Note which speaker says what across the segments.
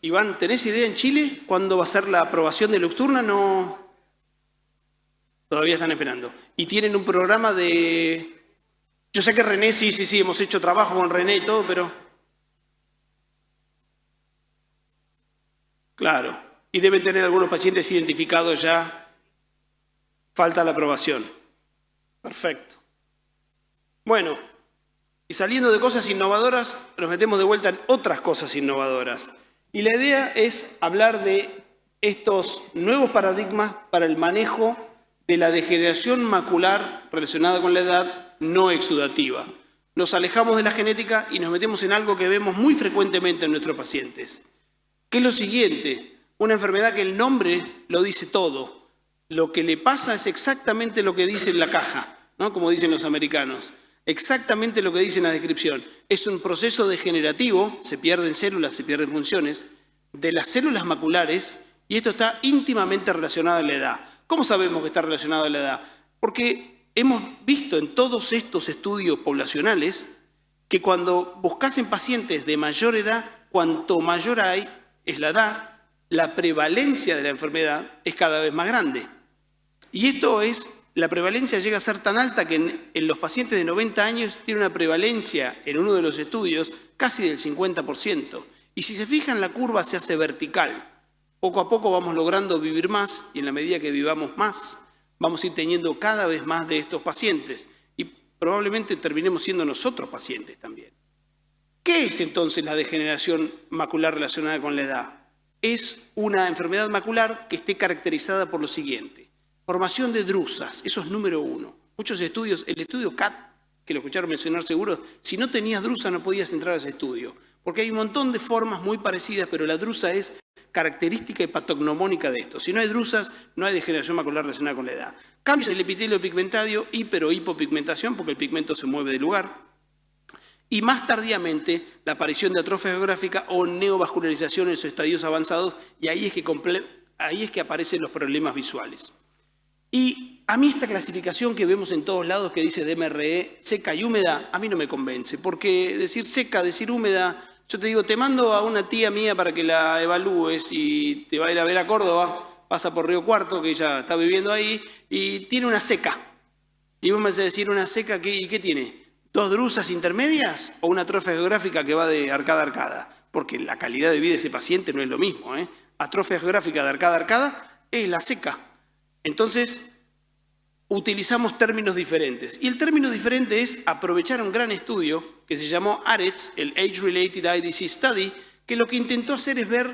Speaker 1: Iván, ¿tenés idea en Chile cuándo va a ser la aprobación de Luxturna? No, todavía están esperando. Y tienen un programa de... Yo sé que René, sí, hemos hecho trabajo con René y todo, pero... Claro, y deben tener algunos pacientes identificados ya. Falta la aprobación. Perfecto. Bueno, y saliendo de cosas innovadoras, nos metemos de vuelta en otras cosas innovadoras. Y la idea es hablar de estos nuevos paradigmas para el manejo de la degeneración macular relacionada con la edad no exudativa. Nos alejamos de la genética y nos metemos en algo que vemos muy frecuentemente en nuestros pacientes, que es lo siguiente: una enfermedad que el nombre lo dice todo. Lo que le pasa es exactamente lo que dice en la caja, ¿no? Como dicen los americanos. Exactamente lo que dice en la descripción. Es un proceso degenerativo, se pierden células, se pierden funciones, de las células maculares, y esto está íntimamente relacionado a la edad. ¿Cómo sabemos que está relacionado a la edad? Porque hemos visto en todos estos estudios poblacionales que cuando buscas en pacientes de mayor edad, cuanto mayor es la edad, la prevalencia de la enfermedad es cada vez más grande. Y esto es, la prevalencia llega a ser tan alta que en los pacientes de 90 años tiene una prevalencia en uno de los estudios casi del 50%. Y si se fijan, la curva se hace vertical. Poco a poco vamos logrando vivir más y en la medida que vivamos más, vamos a ir teniendo cada vez más de estos pacientes. Y probablemente terminemos siendo nosotros pacientes también. ¿Qué es entonces la degeneración macular relacionada con la edad? Es una enfermedad macular que esté caracterizada por lo siguiente: formación de drusas, eso es número uno. Muchos estudios, el estudio CAT, que lo escucharon mencionar seguro, si no tenías drusa no podías entrar a ese estudio, porque hay un montón de formas muy parecidas, pero la drusa es característica y patognomónica de esto. Si no hay drusas, no hay degeneración macular relacionada con la edad. Cambios en el epitelio pigmentario, hiper o hipopigmentación, porque el pigmento se mueve de lugar. Y más tardíamente, la aparición de atrofia geográfica o neovascularización en sus estadios avanzados, y ahí es que aparecen los problemas visuales. Y a mí esta clasificación que vemos en todos lados que dice DMRE, seca y húmeda, a mí no me convence, porque decir seca, decir húmeda, yo te digo, te mando a una tía mía para que la evalúes y te va a ir a ver a Córdoba, pasa por Río Cuarto, que ella está viviendo ahí, y tiene una seca. Y vos me vas a decir, ¿una seca qué tiene? ¿2 drusas intermedias o una atrofia geográfica que va de arcada a arcada? Porque la calidad de vida de ese paciente no es lo mismo, ¿eh? Atrofia geográfica de arcada a arcada es la seca. Entonces, utilizamos términos diferentes. Y el término diferente es aprovechar un gran estudio que se llamó AREDS, el Age Related Eye Disease Study, que lo que intentó hacer es ver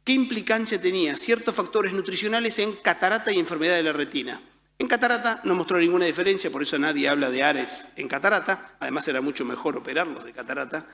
Speaker 1: qué implicancia tenía ciertos factores nutricionales en catarata y enfermedad de la retina. En catarata no mostró ninguna diferencia, por eso nadie habla de AREDS en catarata. Además era mucho mejor operarlos de catarata.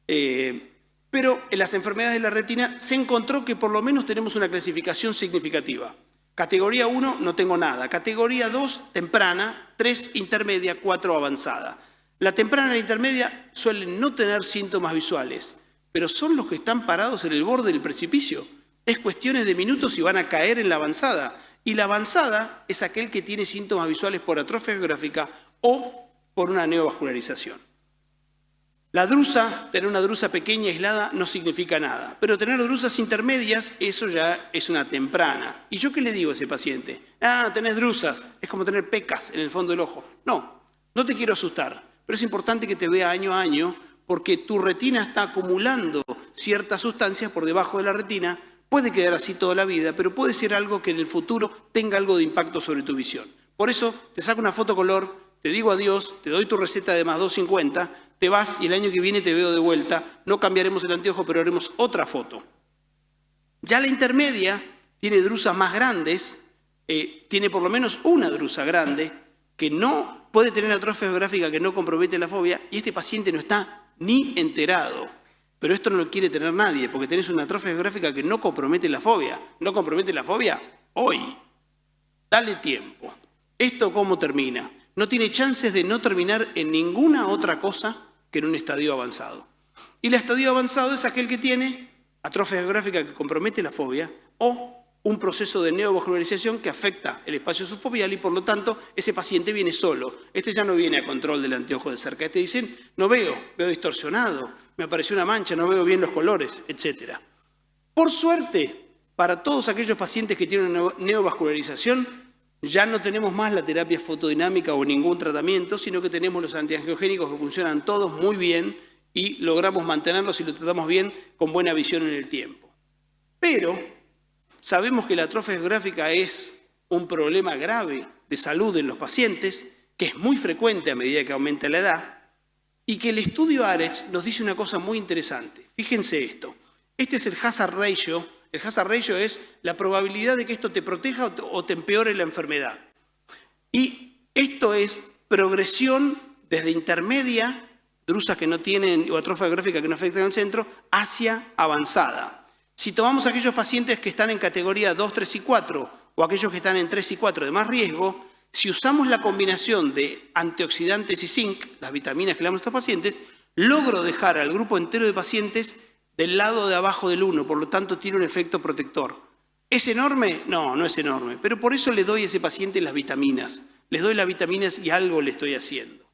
Speaker 1: Pero en las enfermedades de la retina se encontró que por lo menos tenemos una clasificación significativa. Categoría 1, no tengo nada. Categoría 2, temprana. 3, intermedia. 4, avanzada. La temprana y la intermedia suelen no tener síntomas visuales, pero son los que están parados en el borde del precipicio. Es cuestiones de minutos y van a caer en la avanzada. Y la avanzada es aquel que tiene síntomas visuales por atrofia geográfica o por una neovascularización. La drusa, tener una drusa pequeña aislada no significa nada, pero tener drusas intermedias, eso ya es una temprana. ¿Y yo qué le digo a ese paciente? Ah, tenés drusas, es como tener pecas en el fondo del ojo. No, no te quiero asustar, pero es importante que te vea año a año porque tu retina está acumulando ciertas sustancias por debajo de la retina. Puede quedar así toda la vida, pero puede ser algo que en el futuro tenga algo de impacto sobre tu visión. Por eso te saco una foto color, te digo adiós, te doy tu receta de más 250, te vas y el año que viene te veo de vuelta. No cambiaremos el anteojo, pero haremos otra foto. Ya la intermedia tiene drusas más grandes, tiene por lo menos una drusa grande que no puede tener atrofia geográfica que no compromete la fobia y este paciente no está ni enterado. Pero esto no lo quiere tener nadie, porque tenés una atrofia geográfica que no compromete la fobia. ¿No compromete la fobia? Hoy. Dale tiempo. ¿Esto cómo termina? No tiene chances de no terminar en ninguna otra cosa que en un estadio avanzado. Y el estadio avanzado es aquel que tiene atrofia geográfica que compromete la fobia o un proceso de neovascularización que afecta el espacio subfoveal y por lo tanto ese paciente viene solo. Este ya no viene a control del anteojo de cerca. Este dicen, no veo, veo distorsionado, me apareció una mancha, no veo bien los colores, etc. Por suerte, para todos aquellos pacientes que tienen neovascularización, ya no tenemos más la terapia fotodinámica o ningún tratamiento, sino que tenemos los antiangiogénicos que funcionan todos muy bien y logramos mantenerlos y lo tratamos bien con buena visión en el tiempo. Pero sabemos que la atrofia geográfica es un problema grave de salud en los pacientes, que es muy frecuente a medida que aumenta la edad, y que el estudio AREDS nos dice una cosa muy interesante. Fíjense esto. Este es el hazard ratio. El hazard ratio es la probabilidad de que esto te proteja o te empeore la enfermedad. Y esto es progresión desde intermedia, drusas que no tienen, o atrofia geográfica que no afectan al centro, hacia avanzada. Si tomamos aquellos pacientes que están en categoría 2, 3 y 4, o aquellos que están en 3 y 4 de más riesgo, si usamos la combinación de antioxidantes y zinc, las vitaminas que le damos a estos pacientes, logro dejar al grupo entero de pacientes del lado de abajo del 1, por lo tanto tiene un efecto protector. ¿Es enorme? No, no es enorme, pero por eso le doy a ese paciente las vitaminas. Les doy las vitaminas y algo le estoy haciendo.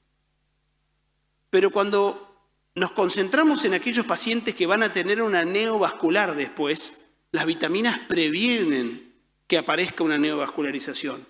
Speaker 1: Pero cuando nos concentramos en aquellos pacientes que van a tener una neovascular después, las vitaminas previenen que aparezca una neovascularización.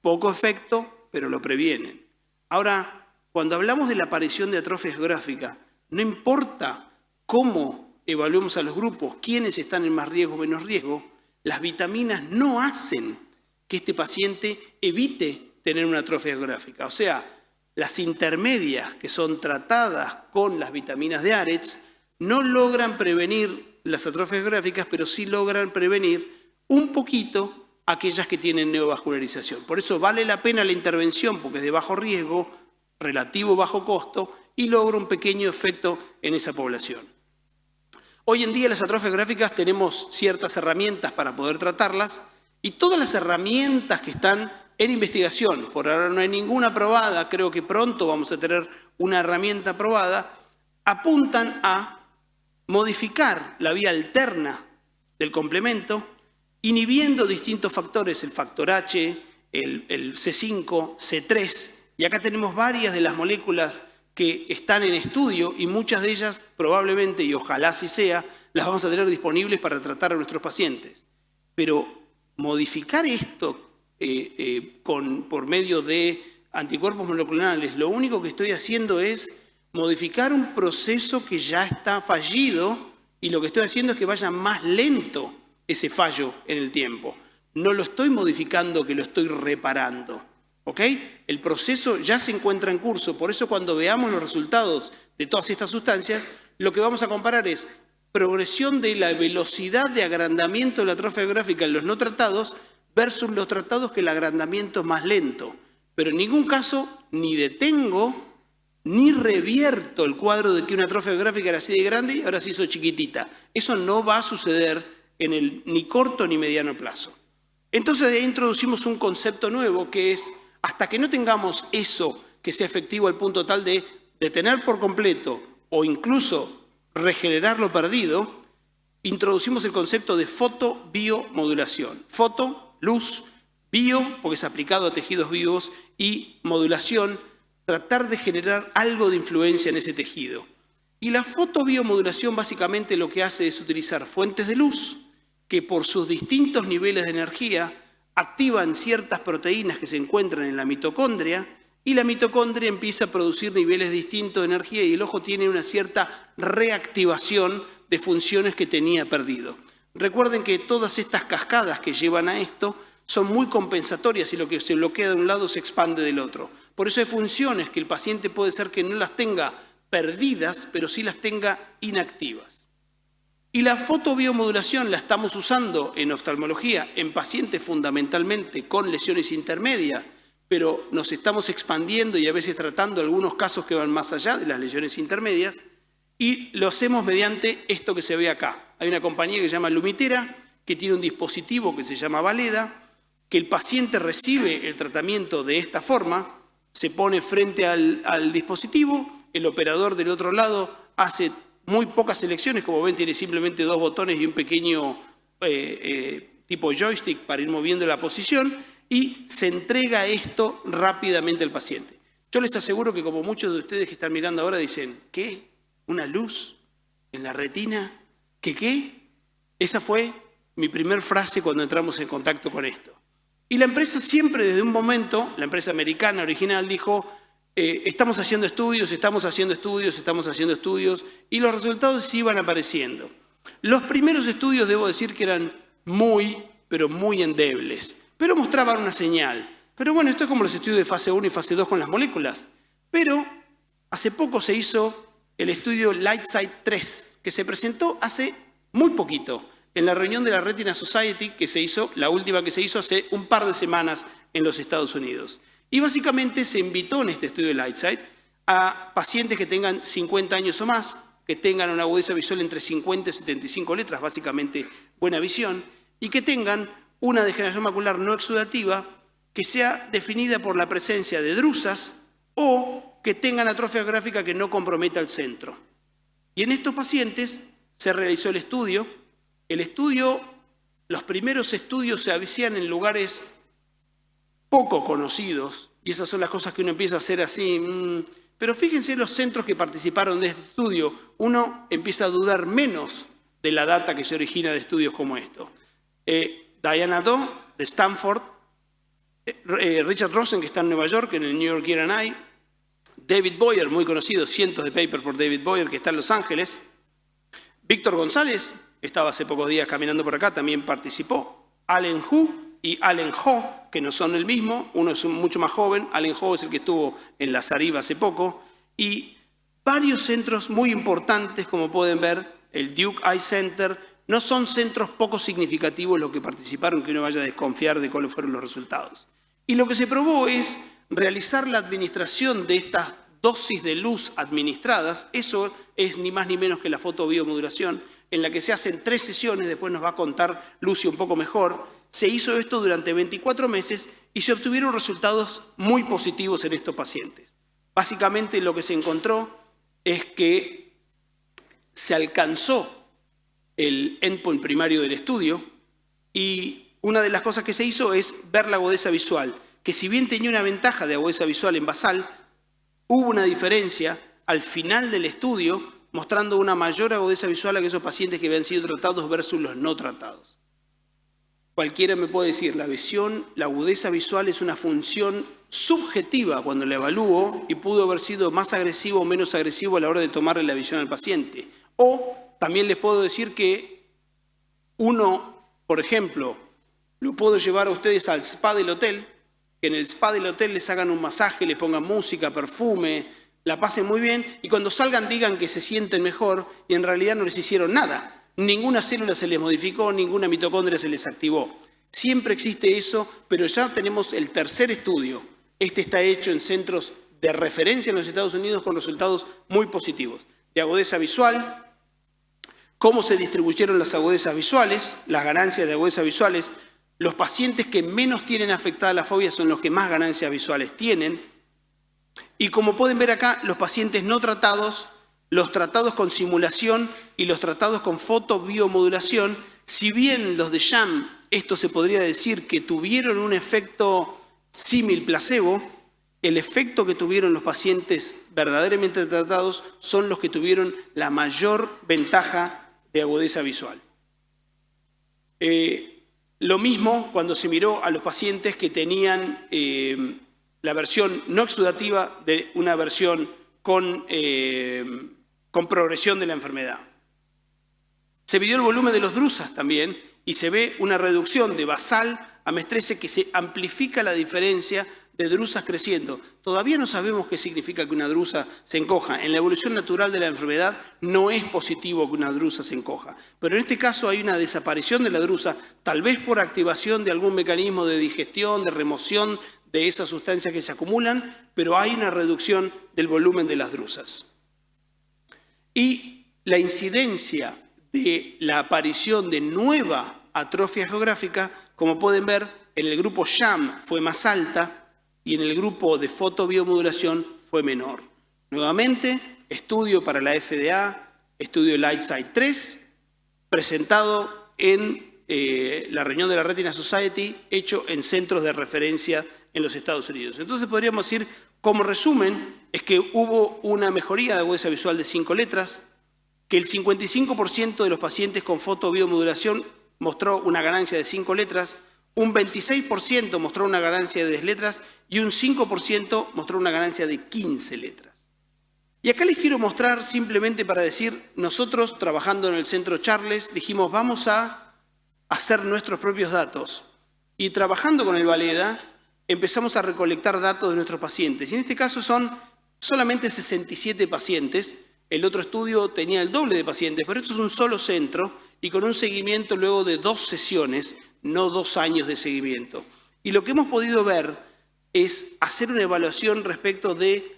Speaker 1: Poco efecto, pero lo previenen. Ahora, cuando hablamos de la aparición de atrofia geográfica, no importa cómo evaluemos a los grupos, quiénes están en más riesgo o menos riesgo, las vitaminas no hacen que este paciente evite tener una atrofia geográfica. O sea, las intermedias que son tratadas con las vitaminas de AREDS no logran prevenir las atrofias geográficas, pero sí logran prevenir un poquito aquellas que tienen neovascularización. Por eso vale la pena la intervención, porque es de bajo riesgo, relativo bajo costo, y logra un pequeño efecto en esa población. Hoy en día las atrofias geográficas tenemos ciertas herramientas para poder tratarlas, y todas las herramientas que están en investigación, por ahora no hay ninguna aprobada, creo que pronto vamos a tener una herramienta aprobada, apuntan a modificar la vía alterna del complemento, inhibiendo distintos factores, el factor H, el C5, C3, y acá tenemos varias de las moléculas que están en estudio y muchas de ellas probablemente, y ojalá así sea, las vamos a tener disponibles para tratar a nuestros pacientes. Pero modificar esto por medio de anticuerpos monoclonales, lo único que estoy haciendo es modificar un proceso que ya está fallido y lo que estoy haciendo es que vaya más lento ese fallo en el tiempo. No lo estoy modificando, que lo estoy reparando. ¿Ok? El proceso ya se encuentra en curso, por eso cuando veamos los resultados de todas estas sustancias, lo que vamos a comparar es progresión de la velocidad de agrandamiento de la atrofia geográfica en los no tratados versus los tratados que el agrandamiento es más lento. Pero en ningún caso ni detengo ni revierto el cuadro de que una atrofia geográfica era así de grande y ahora se hizo chiquitita. Eso no va a suceder en el ni corto ni mediano plazo. Entonces ahí introducimos un concepto nuevo que es, hasta que no tengamos eso que sea efectivo al punto tal de detener por completo o incluso regenerar lo perdido, introducimos el concepto de fotobiomodulación. Foto, luz, bio, porque es aplicado a tejidos vivos, y modulación, tratar de generar algo de influencia en ese tejido. Y la fotobiomodulación básicamente lo que hace es utilizar fuentes de luz que por sus distintos niveles de energía activan ciertas proteínas que se encuentran en la mitocondria y la mitocondria empieza a producir niveles distintos de energía y el ojo tiene una cierta reactivación de funciones que tenía perdido. Recuerden que todas estas cascadas que llevan a esto son muy compensatorias y lo que se bloquea de un lado se expande del otro. Por eso hay funciones que el paciente puede ser que no las tenga perdidas, pero sí las tenga inactivas. Y la fotobiomodulación la estamos usando en oftalmología en pacientes fundamentalmente con lesiones intermedias, pero nos estamos expandiendo y a veces tratando algunos casos que van más allá de las lesiones intermedias y lo hacemos mediante esto que se ve acá. Hay una compañía que se llama Lumitera que tiene un dispositivo que se llama Valeda, que el paciente recibe el tratamiento de esta forma, se pone frente al dispositivo, el operador del otro lado hace muy pocas selecciones, como ven tiene simplemente 2 botones y un pequeño tipo joystick para ir moviendo la posición y se entrega esto rápidamente al paciente. Yo les aseguro que como muchos de ustedes que están mirando ahora dicen, ¿qué? ¿Una luz en la retina? ¿Qué? Esa fue mi primer frase cuando entramos en contacto con esto. Y la empresa siempre desde un momento, la empresa americana original dijo, estamos haciendo estudios, y los resultados iban apareciendo. Los primeros estudios, debo decir que eran pero muy endebles, pero mostraban una señal. Pero bueno, esto es como los estudios de fase 1 y fase 2 con las moléculas. Pero hace poco se hizo el estudio Lightside 3, que se presentó hace muy poquito, en la reunión de la Retina Society, que se hizo, la última que se hizo hace un par de semanas en los Estados Unidos. Y básicamente se invitó en este estudio de Lightside a pacientes que tengan 50 años o más, que tengan una agudeza visual entre 50 y 75 letras, básicamente buena visión, y que tengan una degeneración macular no exudativa que sea definida por la presencia de drusas o que tengan atrofia geográfica que no comprometa el centro. Y en estos pacientes se realizó el estudio. Los primeros estudios se hacían en lugares poco conocidos, y esas son las cosas que uno empieza a hacer así. Pero fíjense los centros que participaron de este estudio, uno empieza a dudar menos de la data que se origina de estudios como esto. Diana Do, de Stanford, Richard Rosen, que está en Nueva York, en el New York Year and Eye, David Boyer, muy conocido, cientos de papers por David Boyer, que está en Los Ángeles, Víctor González, estaba hace pocos días caminando por acá, también participó, Allen Hu y Allen Ho, que no son el mismo, uno es mucho más joven, Allen Ho es el que estuvo en la Sariva hace poco, y varios centros muy importantes, como pueden ver, el Duke Eye Center. No son centros poco significativos los que participaron, que uno vaya a desconfiar de cuáles fueron los resultados. Y lo que se probó es realizar la administración de estas dosis de luz administradas. Eso es ni más ni menos que la fotobiomodulación, en la que se hacen 3 sesiones, después nos va a contar Lucy un poco mejor. Se hizo esto durante 24 meses y se obtuvieron resultados muy positivos en estos pacientes. Básicamente lo que se encontró es que se alcanzó el endpoint primario del estudio, y una de las cosas que se hizo es ver la agudeza visual, que si bien tenía una ventaja de agudeza visual en basal, hubo una diferencia al final del estudio mostrando una mayor agudeza visual a aquellos pacientes que habían sido tratados versus los no tratados. Cualquiera me puede decir, la visión, la agudeza visual es una función subjetiva cuando la evalúo y pudo haber sido más agresivo o menos agresivo a la hora de tomarle la visión al paciente. O también les puedo decir que uno, por ejemplo, lo puedo llevar a ustedes al spa del hotel, que en el spa del hotel les hagan un masaje, les pongan música, perfume, la pasen muy bien y cuando salgan digan que se sienten mejor y en realidad no les hicieron nada. Ninguna célula se les modificó, ninguna mitocondria se les activó. Siempre existe eso, pero ya tenemos el tercer estudio. Este está hecho en centros de referencia en los Estados Unidos con resultados muy positivos. De agudeza visual, cómo se distribuyeron las agudezas visuales, las ganancias de agudezas visuales. Los pacientes que menos tienen afectada la fobia son los que más ganancias visuales tienen. Y como pueden ver acá, los pacientes no tratados, los tratados con simulación y los tratados con fotobiomodulación, si bien los de sham, esto se podría decir que tuvieron un efecto símil placebo, el efecto que tuvieron los pacientes verdaderamente tratados son los que tuvieron la mayor ventaja de agudeza visual. Lo mismo cuando se miró a los pacientes que tenían la versión no exudativa de una versión con progresión de la enfermedad. Se midió el volumen de los drusas también y se ve una reducción de basal a mes-13 que se amplifica la diferencia de drusas creciendo. Todavía no sabemos qué significa que una drusa se encoja. En la evolución natural de la enfermedad no es positivo que una drusa se encoja. Pero en este caso hay una desaparición de la drusa, tal vez por activación de algún mecanismo de digestión, de remoción de esas sustancias que se acumulan, pero hay una reducción del volumen de las drusas. Y la incidencia de la aparición de nueva atrofia geográfica, como pueden ver, en el grupo sham fue más alta, y en el grupo de fotobiomodulación fue menor. Nuevamente, estudio para la FDA, estudio Lightside 3, presentado en la reunión de la Retina Society, hecho en centros de referencia en los Estados Unidos. Entonces podríamos decir, como resumen, es que hubo una mejoría de agudeza visual de 5 letras, que el 55% de los pacientes con fotobiomodulación mostró una ganancia de 5 letras, un 26% mostró una ganancia de 10 letras y un 5% mostró una ganancia de 15 letras. Y acá les quiero mostrar simplemente para decir, nosotros trabajando en el Centro Charles dijimos vamos a hacer nuestros propios datos y trabajando con el Valeda empezamos a recolectar datos de nuestros pacientes. Y en este caso son solamente 67 pacientes. El otro estudio tenía el doble de pacientes, pero esto es un solo centro y con un seguimiento luego de 2 sesiones, no 2 años de seguimiento. Y lo que hemos podido ver es hacer una evaluación respecto de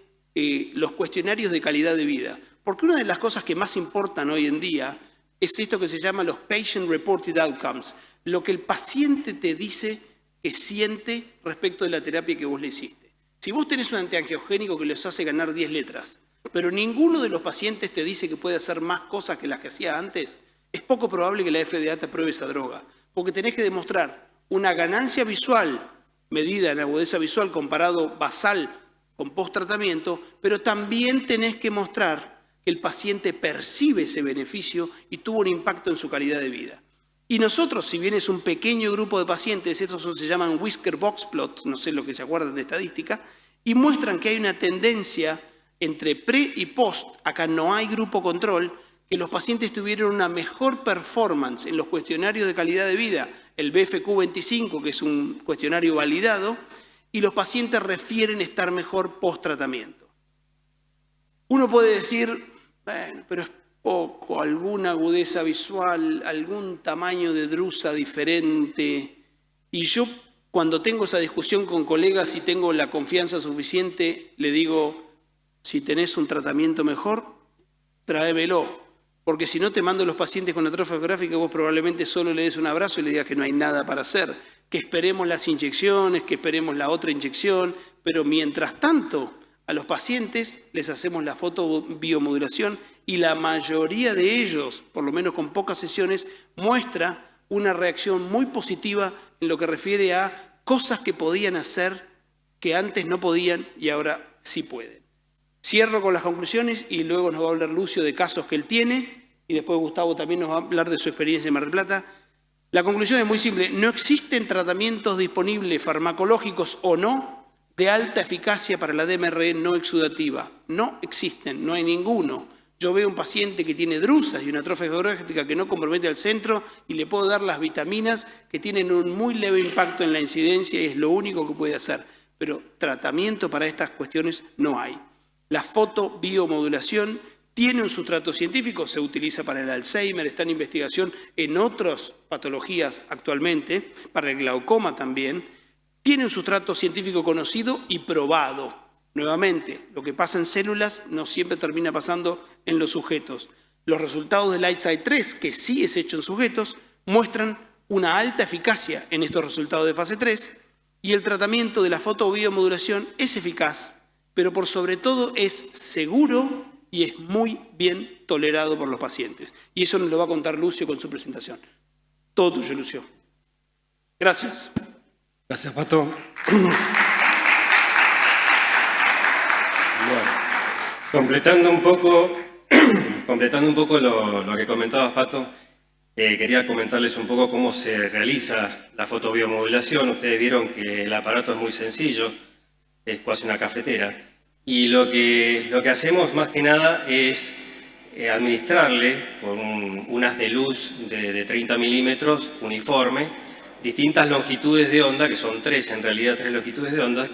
Speaker 1: los cuestionarios de calidad de vida. Porque una de las cosas que más importan hoy en día es esto que se llama los Patient Reported Outcomes, lo que el paciente te dice que siente respecto de la terapia que vos le hiciste. Si vos tenés un antiangiogénico que les hace ganar 10 letras, pero ninguno de los pacientes te dice que puede hacer más cosas que las que hacía antes, es poco probable que la FDA te apruebe esa droga, porque tenés que demostrar una ganancia visual medida en agudeza visual comparado basal con post-tratamiento, pero también tenés que mostrar que el paciente percibe ese beneficio y tuvo un impacto en su calidad de vida. Y nosotros, si bien es un pequeño grupo de pacientes, estos se llaman Whisker Box Plot, no sé lo que se acuerdan de estadística, y muestran que hay una tendencia entre pre y post, acá no hay grupo control, que los pacientes tuvieron una mejor performance en los cuestionarios de calidad de vida, el BFQ-25, que es un cuestionario validado, y los pacientes refieren estar mejor post-tratamiento. Uno puede decir, bueno, pero es poco, alguna agudeza visual, algún tamaño de drusa diferente. Y yo, cuando tengo esa discusión con colegas y tengo la confianza suficiente, le digo, si tenés un tratamiento mejor, tráemelo. Porque si no te mando los pacientes con atrofia geográfica, vos probablemente solo le des un abrazo y le digas que no hay nada para hacer, que esperemos las inyecciones, que esperemos la otra inyección, pero mientras tanto a los pacientes les hacemos la fotobiomodulación y la mayoría de ellos, por lo menos con pocas sesiones, muestra una reacción muy positiva en lo que refiere a cosas que podían hacer que antes no podían y ahora sí pueden. Cierro con las conclusiones y luego nos va a hablar Lucio de casos que él tiene y después Gustavo también nos va a hablar de su experiencia en Mar del Plata. La conclusión es muy simple, no existen tratamientos disponibles farmacológicos o no de alta eficacia para la DMRE no exudativa. No existen, no hay ninguno. Yo veo un paciente que tiene drusas y una atrofia geográfica que no compromete al centro y le puedo dar las vitaminas que tienen un muy leve impacto en la incidencia y es lo único que puede hacer. Pero tratamiento para estas cuestiones no hay. La fotobiomodulación tiene un sustrato científico, se utiliza para el Alzheimer, está en investigación en otras patologías actualmente, para el glaucoma también. Tiene un sustrato científico conocido y probado. Nuevamente, lo que pasa en células no siempre termina pasando en los sujetos. Los resultados del Lightside 3, que sí es hecho en sujetos, muestran una alta eficacia en estos resultados de fase 3 y el tratamiento de la fotobiomodulación es eficaz, pero por sobre todo es seguro y es muy bien tolerado por los pacientes. Y eso nos lo va a contar Lucio con su presentación. Todo tuyo, Lucio. Gracias.
Speaker 2: Gracias, Pato. Bueno, completando un poco lo que comentabas, Pato, quería comentarles un poco cómo se realiza la fotobiomodulación. Ustedes vieron que el aparato es muy sencillo, es casi una cafetera. Y lo que hacemos más que nada es administrarle con un haz de luz de 30 milímetros uniforme, distintas longitudes de onda, que son 3 en realidad, 3 longitudes de onda,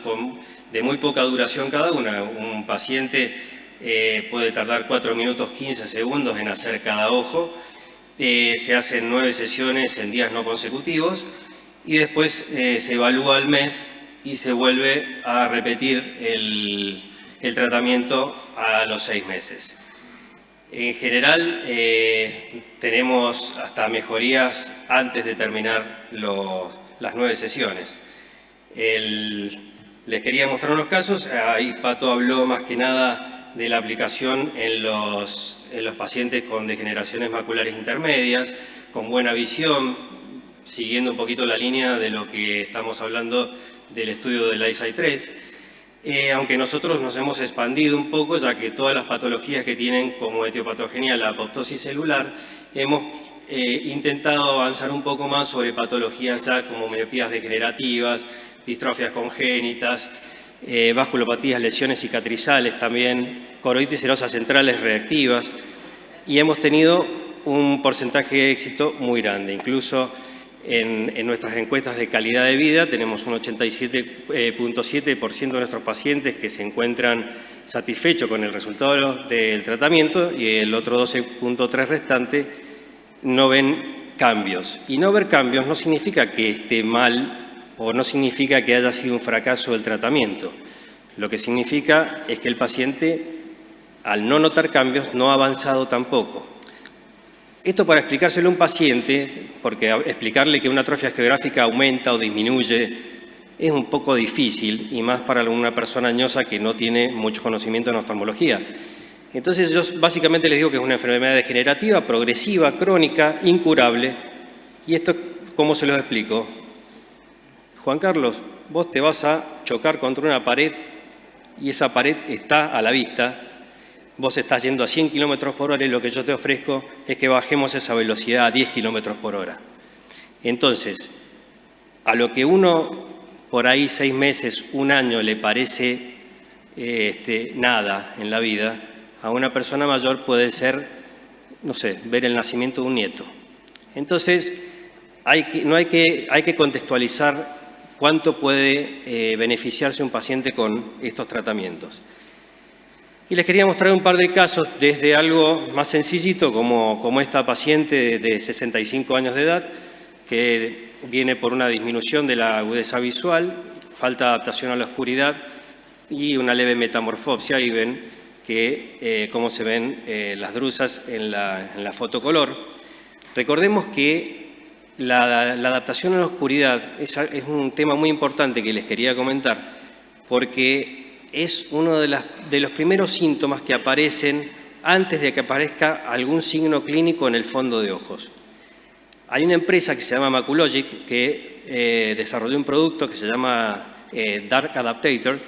Speaker 2: de muy poca duración cada una. Un paciente puede tardar 4 minutos 15 segundos en hacer cada ojo. Se hacen 9 sesiones en días no consecutivos y después se evalúa al mes y se vuelve a repetir el tratamiento a los 6 meses. En general tenemos hasta mejorías antes de terminar las 9 sesiones. Les quería mostrar unos casos. Ahí Pato habló más que nada de la aplicación en los pacientes con degeneraciones maculares intermedias, con buena visión, siguiendo un poquito la línea de lo que estamos hablando del estudio del Lightside 3. aunque nosotros nos hemos expandido un poco, ya que todas las patologías que tienen como etiopatogenia la apoptosis celular, hemos intentado avanzar un poco más sobre patologías ya como miopías degenerativas, distrofias congénitas, vasculopatías, lesiones cicatrizales también, coroides serosas centrales reactivas, y hemos tenido un porcentaje de éxito muy grande. Incluso en nuestras encuestas de calidad de vida tenemos un 87.7% de nuestros pacientes que se encuentran satisfechos con el resultado del tratamiento y el otro 12.3% restante no ven cambios. Y no ver cambios no significa que esté mal o no significa que haya sido un fracaso del tratamiento. Lo que significa es que el paciente, al no notar cambios, no ha avanzado tampoco. Esto para explicárselo a un paciente, porque explicarle que una atrofia geográfica aumenta o disminuye es un poco difícil, y más para una persona añosa que no tiene mucho conocimiento en oftalmología. Entonces yo básicamente les digo que es una enfermedad degenerativa, progresiva, crónica, incurable. ¿Y esto cómo se los explico? Juan Carlos, vos te vas a chocar contra una pared y esa pared está a la vista. Vos estás yendo a 100 kilómetros por hora y lo que yo te ofrezco es que bajemos esa velocidad a 10 kilómetros por hora. Entonces, a lo que uno por ahí 6 meses, un año le parece nada en la vida, a una persona mayor puede ser, no sé, ver el nacimiento de un nieto. Entonces, hay que contextualizar cuánto puede beneficiarse un paciente con estos tratamientos. Y les quería mostrar un par de casos desde algo más sencillito, como esta paciente de 65 años de edad, que viene por una disminución de la agudeza visual, falta de adaptación a la oscuridad y una leve metamorfopsia. Ahí ven que cómo se ven las drusas en la fotocolor. Recordemos que la adaptación a la oscuridad es un tema muy importante que les quería comentar, porque es uno de los primeros síntomas que aparecen antes de que aparezca algún signo clínico en el fondo de ojos. Hay una empresa que se llama Maculogic que desarrolló un producto que se llama Dark Adaptator,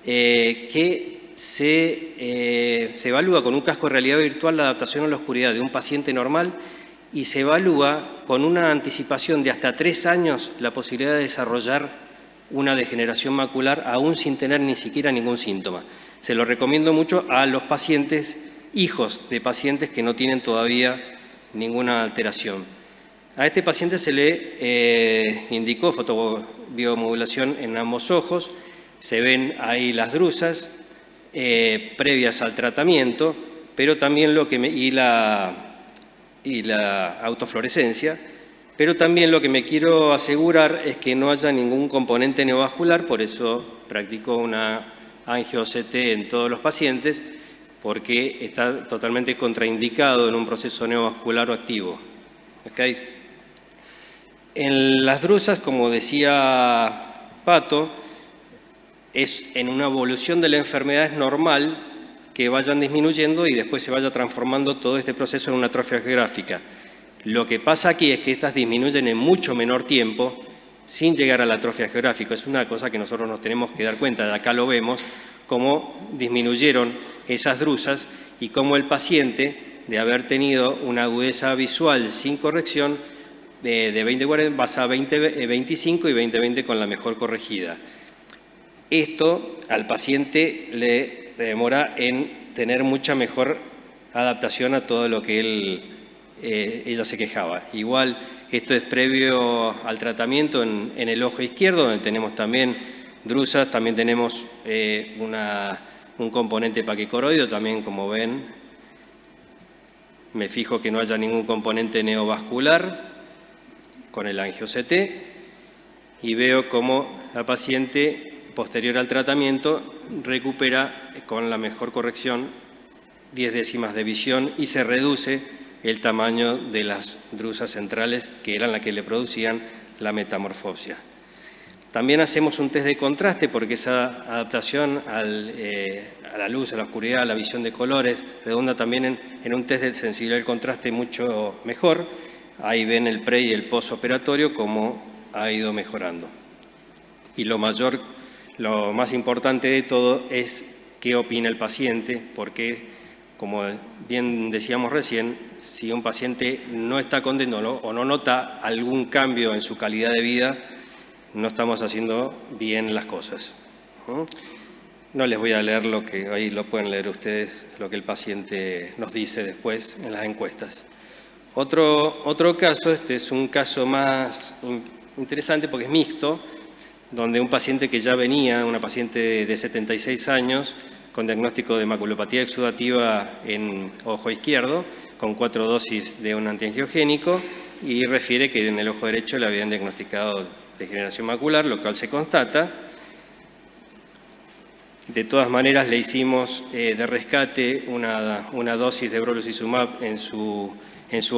Speaker 2: que se evalúa con un casco de realidad virtual la adaptación a la oscuridad de un paciente normal y se evalúa con una anticipación de hasta 3 años la posibilidad de desarrollar una degeneración macular aún sin tener ni siquiera ningún síntoma. Se lo recomiendo mucho a los pacientes, hijos de pacientes que no tienen todavía ninguna alteración. A este paciente se le indicó fotobiomodulación en ambos ojos. Se ven ahí las drusas previas al tratamiento, pero también y la autofluorescencia. Pero también lo que me quiero asegurar es que no haya ningún componente neovascular, por eso practico una angio-OCT en todos los pacientes, porque está totalmente contraindicado en un proceso neovascular o activo. ¿Okay? En las drusas, como decía Pato, en una evolución de la enfermedad es normal que vayan disminuyendo y después se vaya transformando todo este proceso en una atrofia geográfica. Lo que pasa aquí es que estas disminuyen en mucho menor tiempo sin llegar a la atrofia geográfica. Es una cosa que nosotros nos tenemos que dar cuenta. De acá lo vemos, cómo disminuyeron esas drusas y cómo el paciente, de haber tenido una agudeza visual sin corrección, de 20/40 pasa a 20/25 y 20/20 con la mejor corregida. Esto al paciente le demora en tener mucha mejor adaptación a todo lo que ella se quejaba. Igual, esto es previo al tratamiento en el ojo izquierdo, donde tenemos también drusas, también tenemos un componente paquicoroideo, también como ven, me fijo que no haya ningún componente neovascular con el angio-OCT y veo cómo la paciente, posterior al tratamiento, recupera con la mejor corrección 10 décimas de visión y se reduce el tamaño de las drusas centrales que eran las que le producían la metamorfopsia. También hacemos un test de contraste porque esa adaptación a la luz, a la oscuridad, a la visión de colores, redunda también en un test de sensibilidad al contraste mucho mejor. Ahí ven el pre y el postoperatorio cómo ha ido mejorando. Y la mayor lo más importante de todo es qué opina el paciente, porque, como bien decíamos recién, si un paciente no está contento o no nota algún cambio en su calidad de vida, no estamos haciendo bien las cosas. No les voy a leer lo que, ahí lo pueden leer ustedes, lo que el paciente nos dice después en las encuestas. Otro caso, este es un caso más interesante porque es mixto, donde un paciente que ya venía, una paciente de 76 años, con diagnóstico de maculopatía exudativa en ojo izquierdo, con 4 dosis de un antiangiogénico, y refiere que en el ojo derecho le habían diagnosticado degeneración macular, lo cual se constata. De todas maneras, le hicimos de rescate una dosis de brolucizumab en su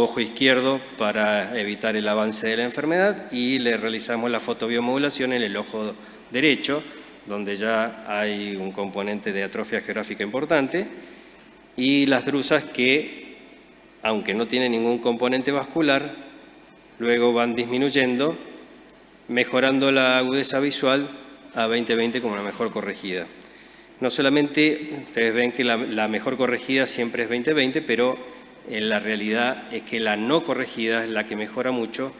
Speaker 2: ojo izquierdo para evitar el avance de la enfermedad y le realizamos la fotobiomodulación en el ojo derecho, donde ya hay un componente de atrofia geográfica importante, y las drusas que, aunque no tienen ningún componente vascular, luego van disminuyendo, mejorando la agudeza visual a 20/20 como la mejor corregida. No solamente ustedes ven que la mejor corregida siempre es 20/20, pero la realidad es que la no corregida es la que mejora mucho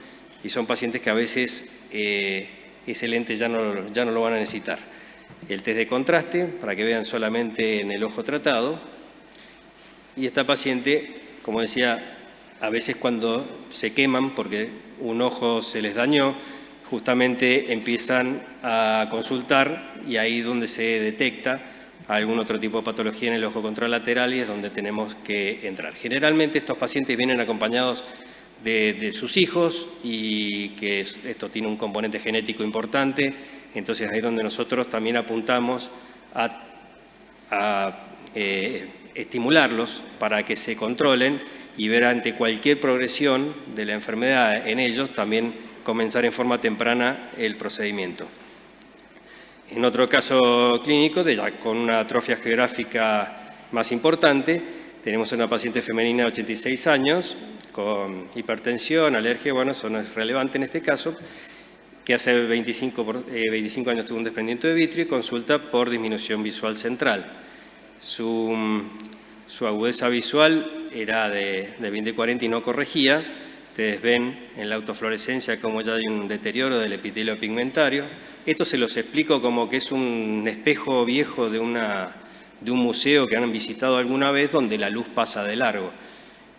Speaker 2: y son pacientes que a veces ese lente ya no lo van a necesitar. El test de contraste, para que vean solamente en el ojo tratado. Y esta paciente, como decía, a veces cuando se queman porque un ojo se les dañó, justamente empiezan a consultar y ahí es donde se detecta algún otro tipo de patología en el ojo contralateral y es donde tenemos que entrar. Generalmente estos pacientes vienen acompañados de sus hijos y que esto tiene un componente genético importante, entonces ahí es donde nosotros también apuntamos a estimularlos para que se controlen y ver ante cualquier progresión de la enfermedad en ellos también comenzar en forma temprana el procedimiento. En otro caso clínico, con una atrofia geográfica más importante, tenemos una paciente femenina de 86 años con hipertensión, alergia, bueno, eso no es relevante en este caso, que hace 25 años tuvo un desprendimiento de vitrio y consulta por disminución visual central. Su agudeza visual era de 20/40 y no corregía. Ustedes ven en la autofluorescencia cómo ya hay un deterioro del epitelio pigmentario. Esto se los explico como que es un espejo viejo de un museo que han visitado alguna vez donde la luz pasa de largo.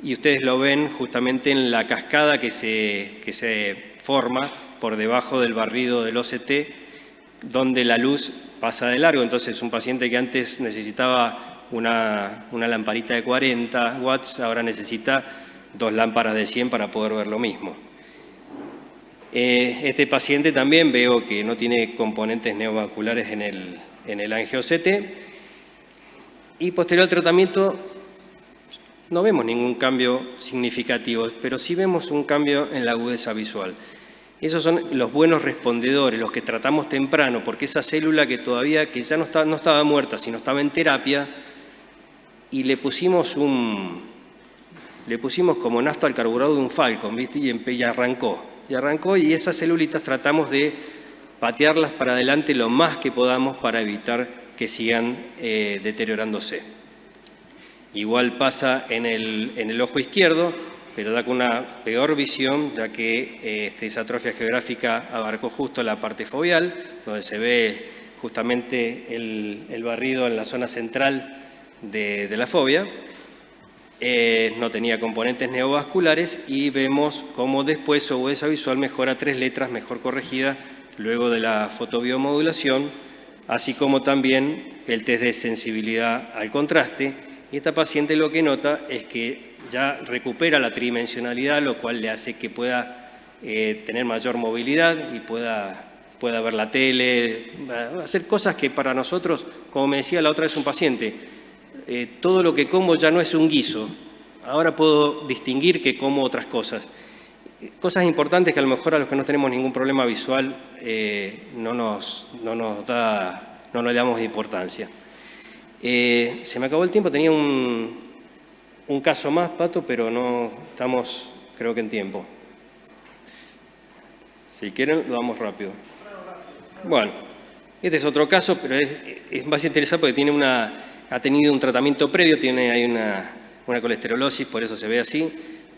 Speaker 2: Y ustedes lo ven justamente en la cascada que se forma por debajo del barrido del OCT, donde la luz pasa de largo. Entonces, un paciente que antes necesitaba una lamparita de 40 watts, ahora necesita 2 lámparas de 100 para poder ver lo mismo. Este paciente también veo que no tiene componentes neovasculares en el angio-OCT. Y posterior al tratamiento no vemos ningún cambio significativo, pero sí vemos un cambio en la agudeza visual. Esos son los buenos respondedores, los que tratamos temprano, porque esa célula que ya no estaba muerta, sino estaba en terapia, y le pusimos como nafta al carburador de un Falcon, ¿viste? Y arrancó. Y esas celulitas tratamos de patearlas para adelante lo más que podamos para evitar que sigan deteriorándose. Igual pasa en el ojo izquierdo, pero da con una peor visión, ya que esa atrofia geográfica abarcó justo la parte foveal, donde se ve justamente el barrido en la zona central de la fovea. No tenía componentes neovasculares y vemos cómo después su agudeza visual mejora 3 letras, mejor corregida, luego de la fotobiomodulación, así como también el test de sensibilidad al contraste. Y esta paciente lo que nota es que ya recupera la tridimensionalidad, lo cual le hace que pueda tener mayor movilidad y pueda ver la tele, hacer cosas que para nosotros, como me decía la otra vez un paciente, todo lo que como ya no es un guiso, ahora puedo distinguir que como otras cosas. Cosas importantes que a lo mejor a los que no tenemos ningún problema visual no le damos importancia. Se me acabó el tiempo, tenía un caso más, Pato, pero no estamos, creo que en tiempo. Si quieren, lo damos rápido. Bueno, Este es otro caso, pero es más interesante porque ha tenido un tratamiento previo, hay una colesterolosis, por eso se ve así,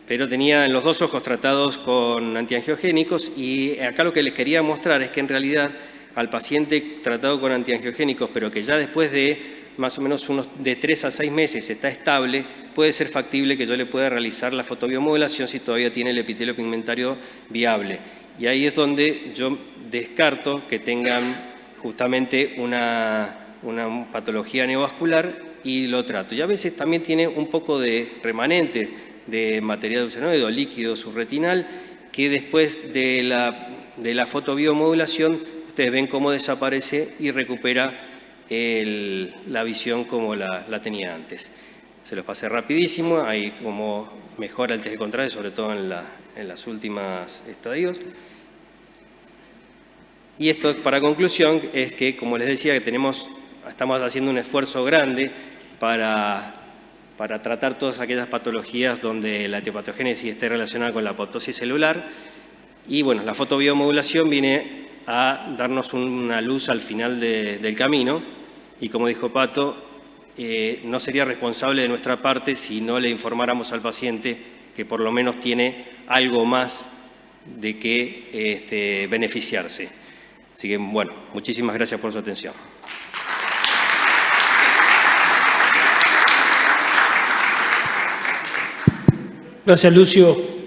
Speaker 2: pero tenía en los dos ojos tratados con antiangiogénicos, y acá lo que les quería mostrar es que en realidad al paciente tratado con antiangiogénicos, pero que ya después de más o menos de 3 a 6 meses está estable, puede ser factible que yo le pueda realizar la fotobiomodulación si todavía tiene el epitelio pigmentario viable. Y ahí es donde yo descarto que tengan justamente una patología neovascular y lo trato. Y a veces también tiene un poco de remanentes de material ulceroide líquido subretinal que después de la fotobiomodulación ustedes ven cómo desaparece y recupera la visión como la tenía antes. Se los pasé rapidísimo, ahí como mejora el test de contraste, sobre todo en las últimas estadios. Y esto, para conclusión, es que, como les decía, que estamos haciendo un esfuerzo grande para tratar todas aquellas patologías donde la etiopatogénesis esté relacionada con la apoptosis celular. Y bueno, la fotobiomodulación viene a darnos una luz al final del camino. Y como dijo Pato, no sería responsable de nuestra parte si no le informáramos al paciente que por lo menos tiene algo más de qué beneficiarse. Así que, bueno, muchísimas gracias por su atención.
Speaker 1: Gracias, Lucio.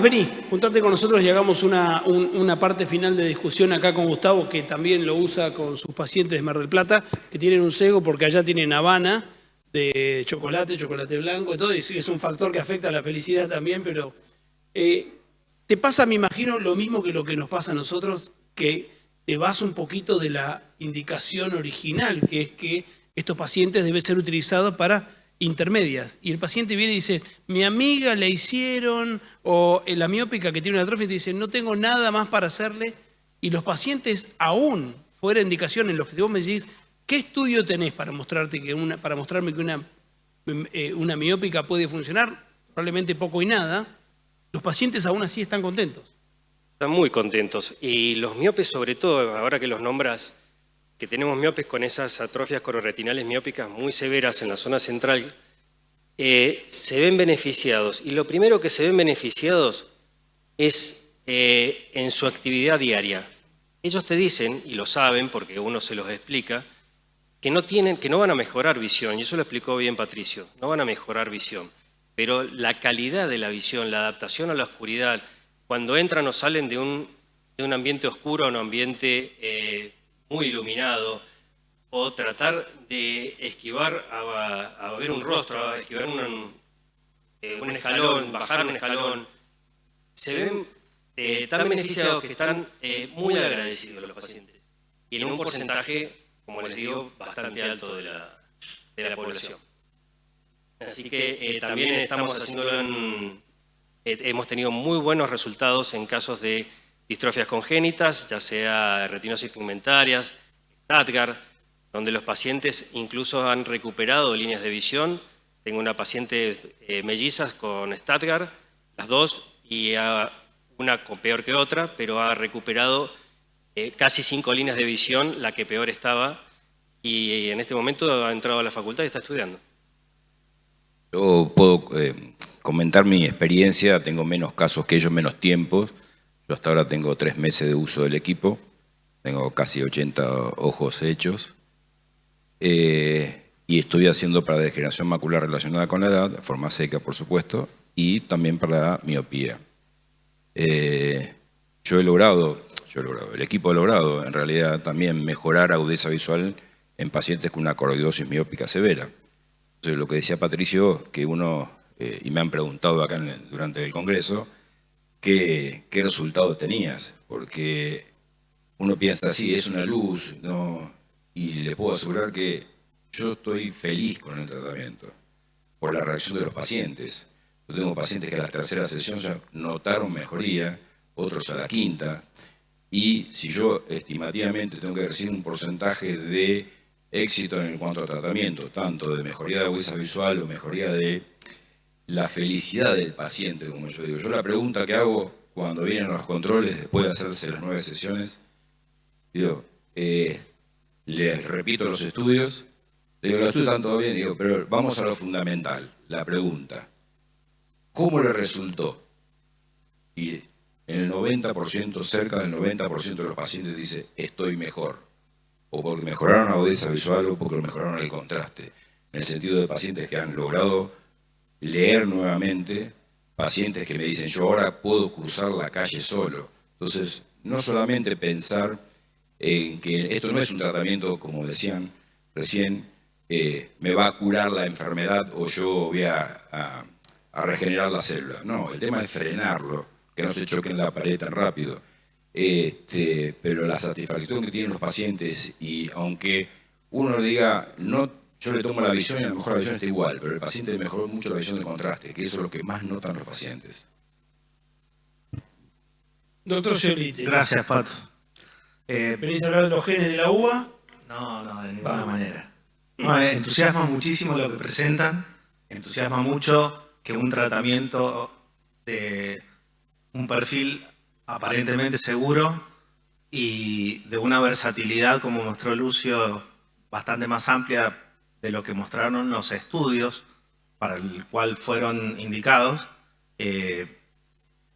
Speaker 1: Vení, juntate con nosotros y hagamos una parte final de discusión acá con Gustavo, que también lo usa con sus pacientes de Mar del Plata, que tienen un cego porque allá tienen Habana de chocolate blanco y todo, y es un factor que afecta a la felicidad también, pero te pasa, me imagino, lo mismo que lo que nos pasa a nosotros, que te vas un poquito de la indicación original, que es que estos pacientes deben ser utilizados para intermedias. Y el paciente viene y dice, mi amiga le hicieron, o la miópica que tiene una atrofia, te dice, no tengo nada más para hacerle. Y los pacientes, aún fuera de indicación, en los que vos me decís, ¿qué estudio tenés para mostrarme que una miópica puede funcionar? Probablemente poco y nada. Los pacientes aún así están contentos.
Speaker 2: Están muy contentos. Y los miopes, sobre todo, ahora que los nombras, que tenemos miopes con esas atrofias cororetinales miópicas muy severas en la zona central, se ven beneficiados. Y lo primero que se ven beneficiados es en su actividad diaria. Ellos te dicen, y lo saben porque uno se los explica, que no van a mejorar visión, y eso lo explicó bien Patricio, no van a mejorar visión, pero la calidad de la visión, la adaptación a la oscuridad, cuando entran o salen de un ambiente oscuro a un ambiente muy iluminado, o tratar de esquivar a ver un rostro, a esquivar un escalón, bajar un escalón, se ven tan beneficiados que están muy agradecidos los pacientes. Y en un porcentaje, como les digo, bastante alto de la población. Así que también estamos haciéndolo hemos tenido muy buenos resultados en casos de distrofias congénitas, ya sea retinosis pigmentarias, Stargardt, donde los pacientes incluso han recuperado líneas de visión. Tengo una paciente mellizas con Stargardt, las dos, y una peor que otra, pero ha recuperado casi 5 líneas de visión, la que peor estaba, y en este momento ha entrado a la facultad y está estudiando.
Speaker 3: Yo puedo comentar mi experiencia, tengo menos casos que ellos, menos tiempos. Yo hasta ahora tengo 3 meses de uso del equipo, tengo casi 80 ojos hechos. Y estoy haciendo para degeneración macular relacionada con la edad, de forma seca por supuesto, y también para miopía. Yo he logrado, el equipo ha logrado en realidad también mejorar agudeza visual en pacientes con una coroidosis miópica severa. Entonces, lo que decía Patricio, que uno, y me han preguntado acá durante el congreso, ¿qué resultados tenías? Porque uno piensa, sí, es una luz, ¿no? Y les puedo asegurar que yo estoy feliz con el tratamiento, por la reacción de los pacientes. Yo tengo pacientes que a la tercera sesión ya notaron mejoría, otros a la quinta, y si yo estimativamente tengo que decir un porcentaje de éxito en cuanto a tratamiento, tanto de mejoría de agudeza visual o mejoría de la felicidad del paciente, como yo digo. Yo la pregunta que hago cuando vienen los controles, después de hacerse las 9 sesiones, digo, les repito los estudios, le digo, los estudios están todo bien, digo, pero vamos a lo fundamental, la pregunta. ¿Cómo le resultó? Y en el 90%, cerca del 90% de los pacientes dice, estoy mejor. O porque mejoraron la agudeza visual o porque mejoraron el contraste. En el sentido de pacientes que han logrado leer nuevamente, pacientes que me dicen, yo ahora puedo cruzar la calle solo. Entonces, no solamente pensar en que esto no es un tratamiento, como decían recién, me va a curar la enfermedad o yo voy a regenerar las células. No, el tema es frenarlo, que no se choquen la pared tan rápido. Pero la satisfacción que tienen los pacientes, y aunque uno le diga, no, yo le tomo la visión y a lo mejor la visión está igual, pero el paciente mejoró mucho la visión de contraste, que eso es lo que más notan los pacientes.
Speaker 1: Doctor Giolitti.
Speaker 4: Gracias, Pato.
Speaker 1: ¿Venís a hablar de los genes de la uva?
Speaker 4: No, de ninguna manera. No, entusiasma muchísimo lo que presentan, entusiasma mucho que un tratamiento de un perfil aparentemente seguro y de una versatilidad, como mostró Lucio, bastante más amplia de lo que mostraron los estudios para el cual fueron indicados, y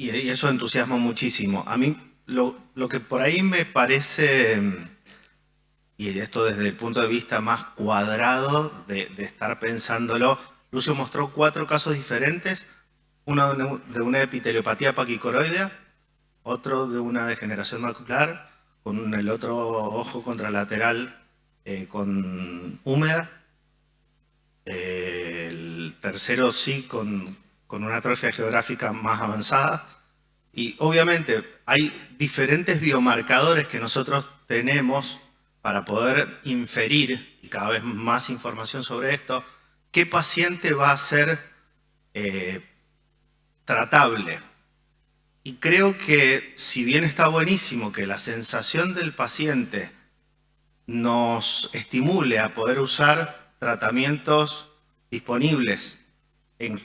Speaker 4: eso entusiasma muchísimo. A mí lo que por ahí me parece, y esto desde el punto de vista más cuadrado de estar pensándolo, Lucio mostró 4 casos diferentes, uno de una epiteliopatía paquicoroidea, otro de una degeneración macular, con el otro ojo contralateral con húmeda, el tercero sí con una atrofia geográfica más avanzada. Y obviamente hay diferentes biomarcadores que nosotros tenemos para poder inferir, y cada vez más información sobre esto, qué paciente va a ser tratable. Y creo que si bien está buenísimo que la sensación del paciente nos estimule a poder usar tratamientos disponibles en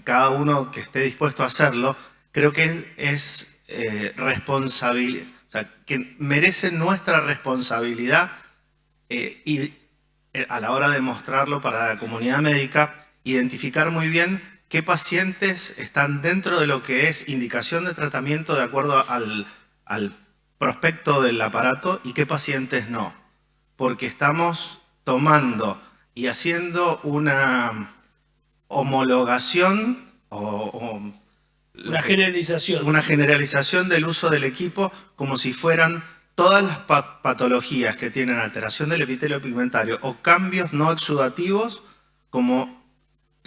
Speaker 4: cada uno que esté dispuesto a hacerlo, creo que es responsabilidad, o sea, que merece nuestra responsabilidad y a la hora de mostrarlo para la comunidad médica, identificar muy bien qué pacientes están dentro de lo que es indicación de tratamiento de acuerdo al prospecto del aparato y qué pacientes no. Porque estamos tomando y haciendo una homologación
Speaker 1: Una generalización.
Speaker 4: Una generalización del uso del equipo como si fueran todas las patologías que tienen alteración del epitelio pigmentario o cambios no exudativos como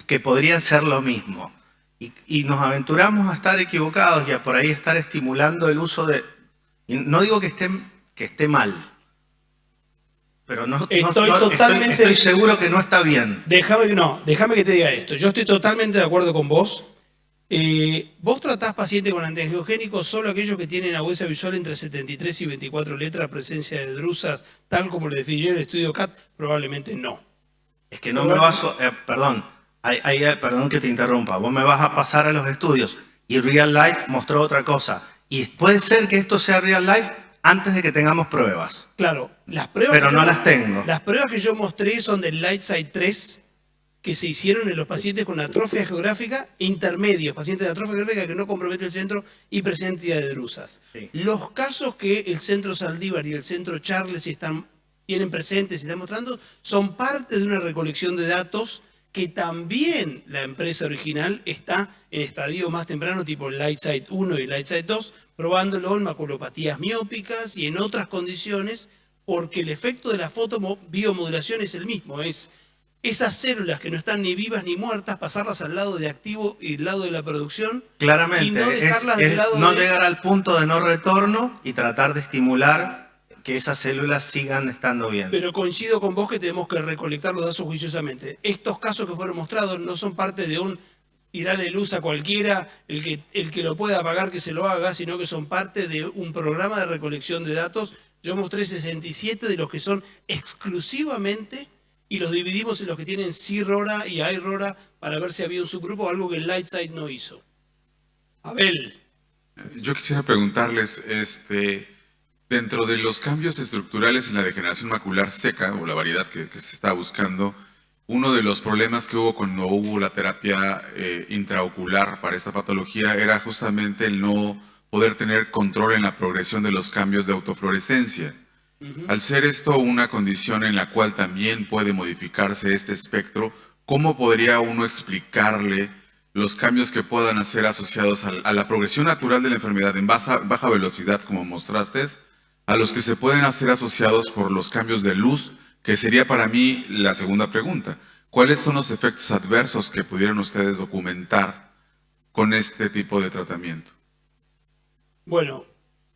Speaker 4: que podrían ser lo mismo. Y nos aventuramos a estar equivocados y a por ahí estar estimulando el uso de... Y no digo que esté mal, pero estoy seguro que no está bien.
Speaker 1: Déjame que te diga esto. Yo estoy totalmente de acuerdo con vos. Vos tratás pacientes con antiangiogénicos solo aquellos que tienen agudeza visual entre 73 y 24 letras, presencia de drusas, tal como lo definió el estudio CAT, probablemente no.
Speaker 4: Es que no me baso, perdón que te interrumpa, vos me vas a pasar a los estudios y Real Life mostró otra cosa. Y puede ser que esto sea Real Life antes de que tengamos pruebas.
Speaker 1: Claro, las pruebas
Speaker 4: pero no las tengo.
Speaker 1: Las pruebas que yo mostré son del Lightside 3, que se hicieron en los pacientes con atrofia geográfica intermedios, pacientes de atrofia geográfica que no compromete el centro y presencia de drusas. Sí. Los casos que el centro Saldívar y el centro Charles tienen presentes y están mostrando son parte de una recolección de datos que también la empresa original está en estadio más temprano, tipo Lightside 1 y Lightside 2, probándolo en maculopatías miópicas y en otras condiciones, porque el efecto de la fotobiomodulación es el mismo, es esas células que no están ni vivas ni muertas, pasarlas al lado de activo y al lado de la producción.
Speaker 4: Claramente,
Speaker 1: y no dejarlas del lado
Speaker 4: no llegar al punto de no retorno y tratar de estimular que esas células sigan estando bien.
Speaker 1: Pero coincido con vos que tenemos que recolectar los datos juiciosamente. Estos casos que fueron mostrados no son parte de un tirarle luz a cualquiera, el que lo pueda pagar que se lo haga, sino que son parte de un programa de recolección de datos. Yo mostré 67 de los que son exclusivamente, y los dividimos en los que tienen C-RORA y I-RORA para ver si había un subgrupo, algo que el Lightside no hizo. Abel.
Speaker 5: Yo quisiera preguntarles, Dentro de los cambios estructurales en la degeneración macular seca, o la variedad que se está buscando, uno de los problemas que hubo cuando hubo la terapia intraocular para esta patología era justamente el no poder tener control en la progresión de los cambios de autofluorescencia. Al ser esto una condición en la cual también puede modificarse este espectro, ¿cómo podría uno explicarle los cambios que puedan ser asociados a la progresión natural de la enfermedad en baja velocidad, como mostraste, a los que se pueden hacer asociados por los cambios de luz, que sería para mí la segunda pregunta? ¿Cuáles son los efectos adversos que pudieran ustedes documentar con este tipo de tratamiento?
Speaker 1: Bueno,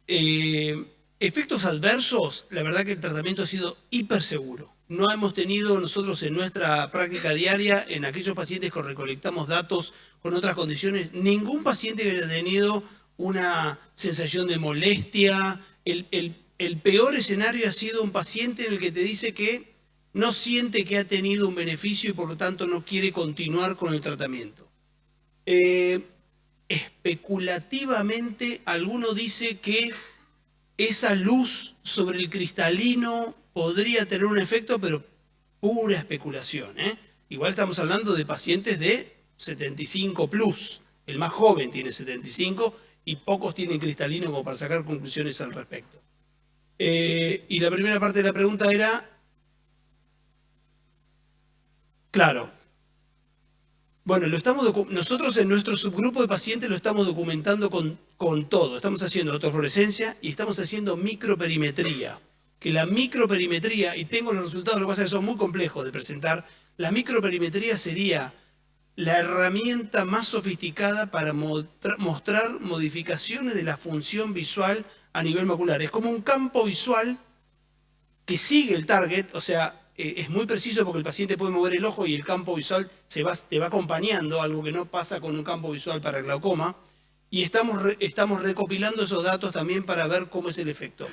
Speaker 1: efectos adversos, la verdad que el tratamiento ha sido hiper seguro. No hemos tenido nosotros en nuestra práctica diaria, en aquellos pacientes que recolectamos datos con otras condiciones, ningún paciente que haya tenido una sensación de molestia. El peor escenario ha sido un paciente en el que te dice que no siente que ha tenido un beneficio y por lo tanto no quiere continuar con el tratamiento. Especulativamente, alguno dice que esa luz sobre el cristalino podría tener un efecto, pero pura especulación, ¿eh? Igual estamos hablando de pacientes de 75 plus. El más joven tiene 75 y pocos tienen cristalino como para sacar conclusiones al respecto. Y la primera parte de la pregunta era... Claro. Bueno, nosotros en nuestro subgrupo de pacientes lo estamos documentando con todo. Estamos haciendo autofluorescencia y estamos haciendo microperimetría. Que la microperimetría, y tengo los resultados, lo que pasa es que son muy complejos de presentar, la microperimetría sería la herramienta más sofisticada para mostrar modificaciones de la función visual a nivel macular. Es como un campo visual que sigue el target, o sea, es muy preciso porque el paciente puede mover el ojo y el campo visual te va acompañando, algo que no pasa con un campo visual para el glaucoma, y estamos recopilando esos datos también para ver cómo es el efecto.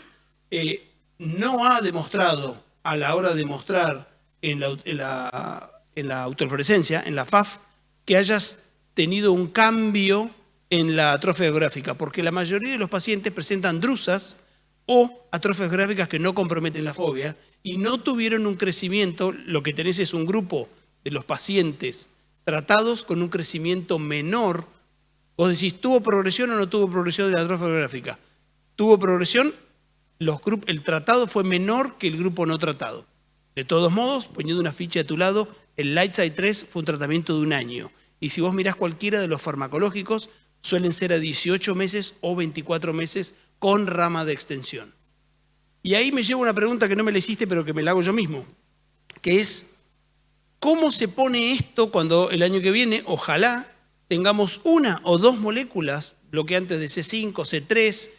Speaker 1: No ha demostrado, a la hora de mostrar en la autofluorescencia, en la FAF, que hayas tenido un cambio en la atrofia geográfica, porque la mayoría de los pacientes presentan drusas o atrofias geográficas que no comprometen la fobia y no tuvieron un crecimiento. Lo que tenés es un grupo de los pacientes tratados con un crecimiento menor. Vos decís, ¿tuvo progresión o no tuvo progresión de la atrofia geográfica? Tuvo progresión, el tratado fue menor que el grupo no tratado. De todos modos, poniendo una ficha a tu lado, el Lightside 3 fue un tratamiento de 1 año. Y si vos mirás cualquiera de los farmacológicos, suelen ser a 18 meses o 24 meses con rama de extensión. Y ahí me lleva una pregunta que no me la hiciste, pero que me la hago yo mismo, que es, ¿cómo se pone esto cuando el año que viene, ojalá, tengamos 1 o 2 moléculas bloqueantes de C5, C3,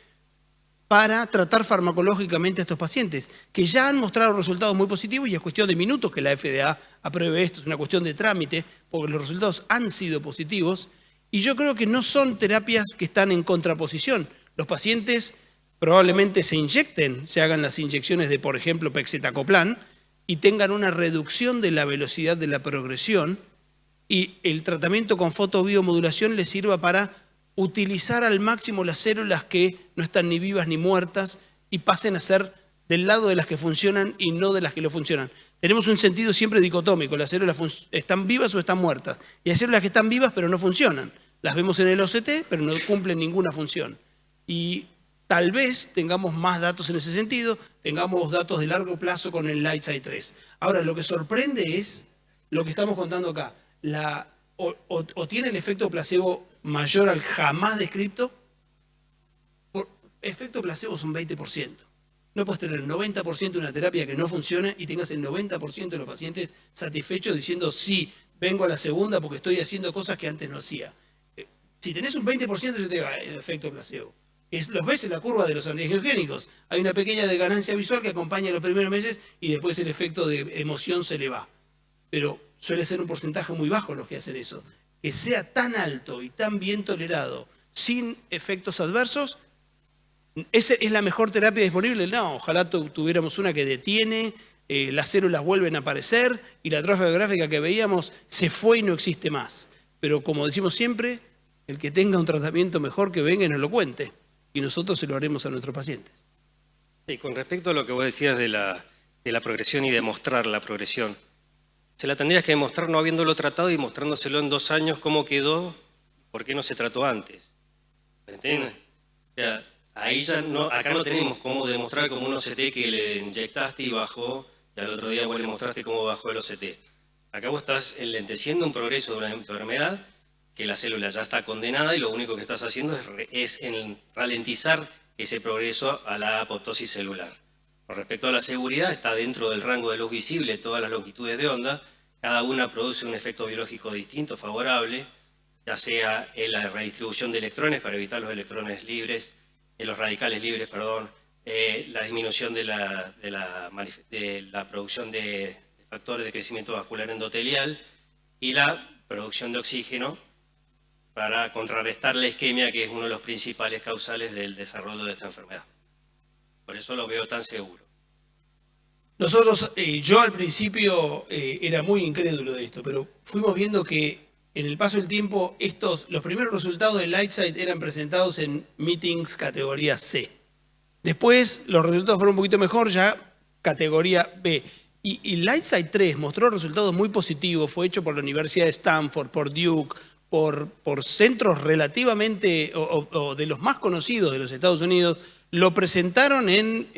Speaker 1: para tratar farmacológicamente a estos pacientes, que ya han mostrado resultados muy positivos y es cuestión de minutos que la FDA apruebe esto, es una cuestión de trámite, porque los resultados han sido positivos, y yo creo que no son terapias que están en contraposición. Los pacientes probablemente se inyecten, se hagan las inyecciones de, por ejemplo, pegcetacoplan, y tengan una reducción de la velocidad de la progresión, y el tratamiento con fotobiomodulación les sirva para utilizar al máximo las células que no están ni vivas ni muertas y pasen a ser del lado de las que funcionan y no de las que no funcionan. Tenemos un sentido siempre dicotómico, las células están vivas o están muertas. Y hay células que están vivas pero no funcionan. Las vemos en el OCT pero no cumplen ninguna función. Y tal vez tengamos más datos en ese sentido, tengamos datos de largo plazo con el Lightside 3. Ahora, lo que sorprende es lo que estamos contando acá. O tiene el efecto placebo mayor al jamás descripto. Por efecto placebo es un 20%. No puedes tener el 90% de una terapia que no funciona y tengas el 90% de los pacientes satisfechos diciendo sí, vengo a la segunda porque estoy haciendo cosas que antes no hacía. Si tenés un 20% yo te digo el efecto placebo. Los ves en la curva de los antiangiogénicos. Hay una pequeña de ganancia visual que acompaña los primeros meses y después el efecto de emoción se le va. Pero suele ser un porcentaje muy bajo los que hacen eso. Que sea tan alto y tan bien tolerado, sin efectos adversos, ¿esa es la mejor terapia disponible? No, ojalá tuviéramos una que detiene, las células vuelven a aparecer y la atrofia geográfica que veíamos se fue y no existe más. Pero como decimos siempre, el que tenga un tratamiento mejor que venga y nos lo cuente. Y nosotros se lo haremos a nuestros pacientes.
Speaker 2: Y con respecto a lo que vos decías de la progresión y demostrar la progresión, se la tendrías que demostrar no habiéndolo tratado y mostrándoselo en 2 años cómo quedó, por qué no se trató antes. ¿Me entiendes? O sea, ahí ya no, acá no tenemos cómo demostrar como un OCT que le inyectaste y bajó, y al otro día vos le mostraste cómo bajó el OCT. Acá vos estás enlenteciendo un progreso de una enfermedad que la célula ya está condenada y lo único que estás haciendo es ralentizar ese progreso a la apoptosis celular. Con respecto a la seguridad, está dentro del rango de luz visible todas las longitudes de onda, cada una produce un efecto biológico distinto, favorable, ya sea en la redistribución de electrones para evitar los electrones libres, los radicales libres, perdón, la disminución de la producción de factores de crecimiento vascular endotelial y la producción de oxígeno para contrarrestar la isquemia, que es uno de los principales causales del desarrollo de esta enfermedad. Por eso lo veo tan seguro.
Speaker 1: Nosotros, yo al principio era muy incrédulo de esto, pero fuimos viendo que en el paso del tiempo los primeros resultados de Lightside eran presentados en meetings categoría C. Después los resultados fueron un poquito mejor, ya categoría B. Y Lightside 3 mostró resultados muy positivos, fue hecho por la Universidad de Stanford, por Duke, por centros relativamente, o de los más conocidos de los Estados Unidos. Lo presentaron en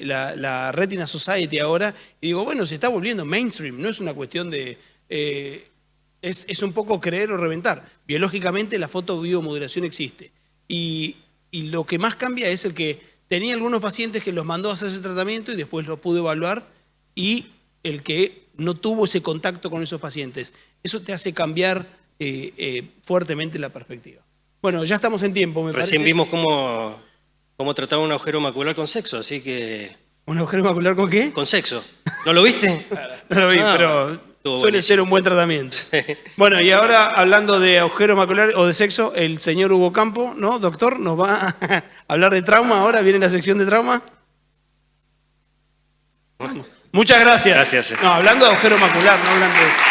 Speaker 1: la Retina Society ahora, y digo, bueno, se está volviendo mainstream, no es una cuestión de... es un poco creer o reventar. Biológicamente la fotobiomodulación existe. Y lo que más cambia es el que tenía algunos pacientes que los mandó a hacer ese tratamiento y después lo pudo evaluar, y el que no tuvo ese contacto con esos pacientes. Eso te hace cambiar fuertemente la perspectiva. Bueno, ya estamos en tiempo, me parece.
Speaker 2: Recién vimos cómo tratar un agujero macular con sexo, así que...
Speaker 1: ¿Un agujero macular con qué?
Speaker 2: Con sexo. ¿No lo viste?
Speaker 1: No lo vi, pero suele ser un buen tratamiento. Bueno, y ahora, hablando de agujero macular o de sexo, el señor Hugo Campo, ¿no? Doctor, nos va a hablar de trauma ahora. ¿Viene la sección de trauma? Vamos. Muchas gracias.
Speaker 2: Gracias.
Speaker 1: No, hablando de agujero macular, no hablando de eso.